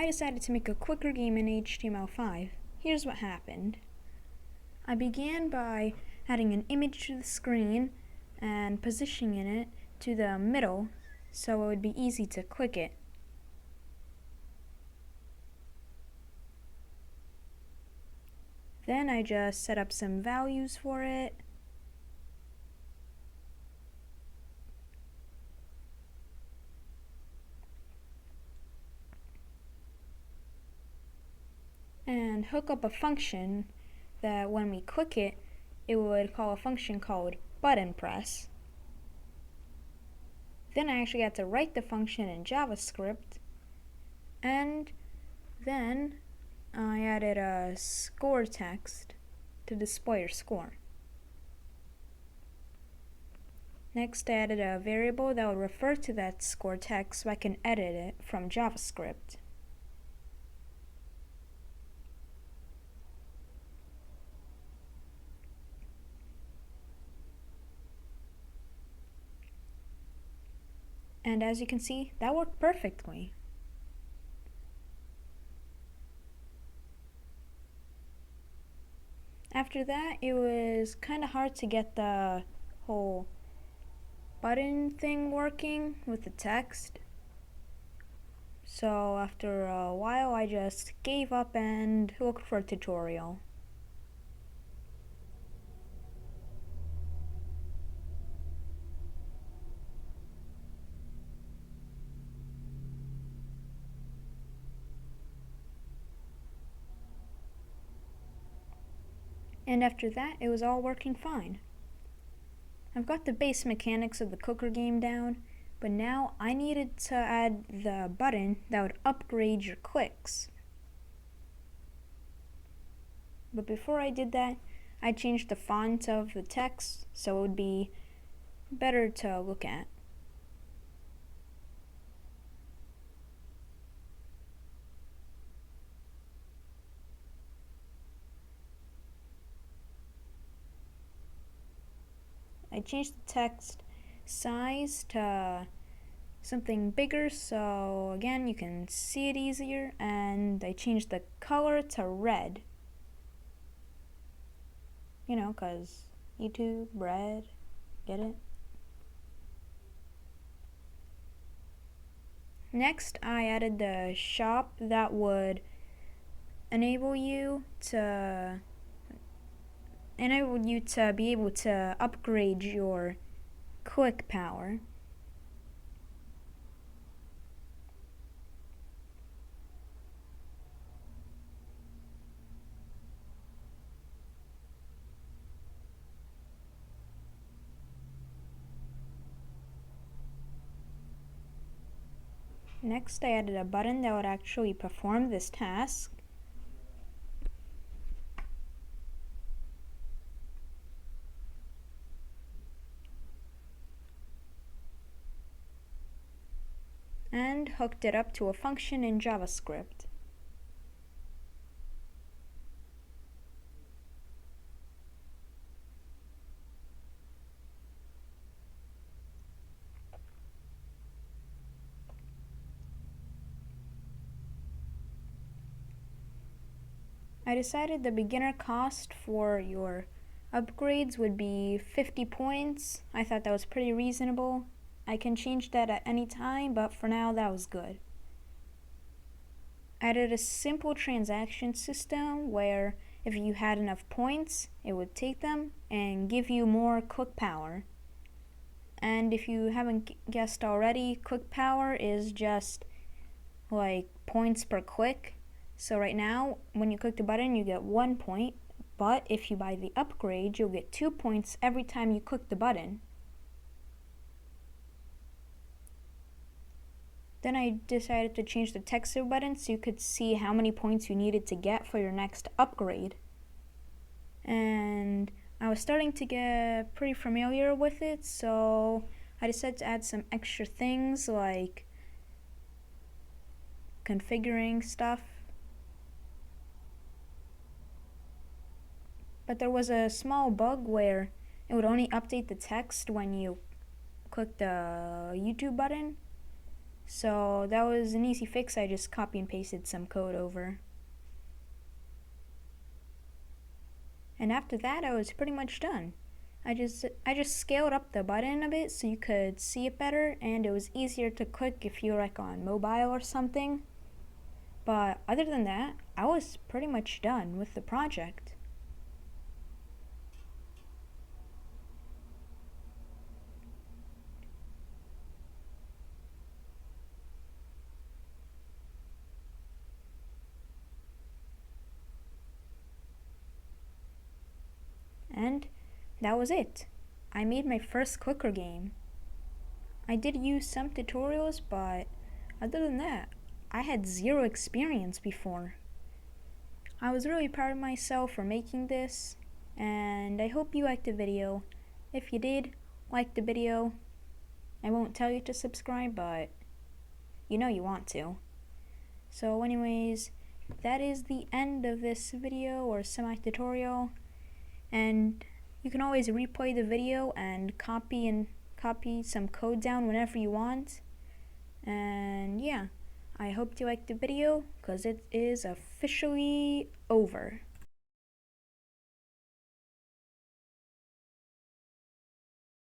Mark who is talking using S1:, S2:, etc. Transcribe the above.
S1: I decided to make a quicker game in HTML5. Here's what happened. I began by adding an image to the screen and positioning it to the middle so it would be easy to click it. Then I just set up some values for it. And hook up a function that when we click it, it would call a function called button press. Then I actually had to write the function in JavaScript, and then I added a score text to display your score. Next, I added a variable that would refer to that score text so I can edit it from JavaScript. And as you can see, that worked perfectly. After that, it was kind of hard to get the whole button thing working with the text. So after a while, I just gave up and looked for a tutorial. And after that, it was all working fine. I've got the base mechanics of the cooker game down, but now I needed to add the button that would upgrade your clicks. But before I did that, I changed the font of the text so it would be better to look at. I changed the text size to something bigger so again you can see it easier, and I changed the color to red. You know, cause YouTube, red, get it? Next, I added the shop that would enable you to be able to upgrade your click power. Next, I added a button that would actually perform this task. And hooked it up to a function in JavaScript. I decided the beginner cost for your upgrades would be 50 points. I thought that was pretty reasonable. I can change that at any time, but for now that was good. I added a simple transaction system where if you had enough points, it would take them and give you more click power. And if you haven't guessed already, click power is just like points per click. So right now, when you click the button, you get 1 point, but if you buy the upgrade, you'll get 2 points every time you click the button. Then I decided to change the text of the button so you could see how many points you needed to get for your next upgrade. And I was starting to get pretty familiar with it, so I decided to add some extra things like configuring stuff. But there was a small bug where it would only update the text when you click the YouTube button. So that was an easy fix. I just copy and pasted some code over. And after that, I was pretty much done. I just scaled up the button a bit so you could see it better, and it was easier to click if you're like on mobile or something. But other than that, I was pretty much done with the project. And that was it. I made my first clicker game. I did use some tutorials, but other than that, I had zero experience before. I was really proud of myself for making this, and I hope you liked the video. If you did like the video, I won't tell you to subscribe, but you know you want to. So anyways, that is the end of this video or semi-tutorial, and you can always replay the video and copy some code down whenever you want. And yeah, I hope you liked the video, because it is officially over.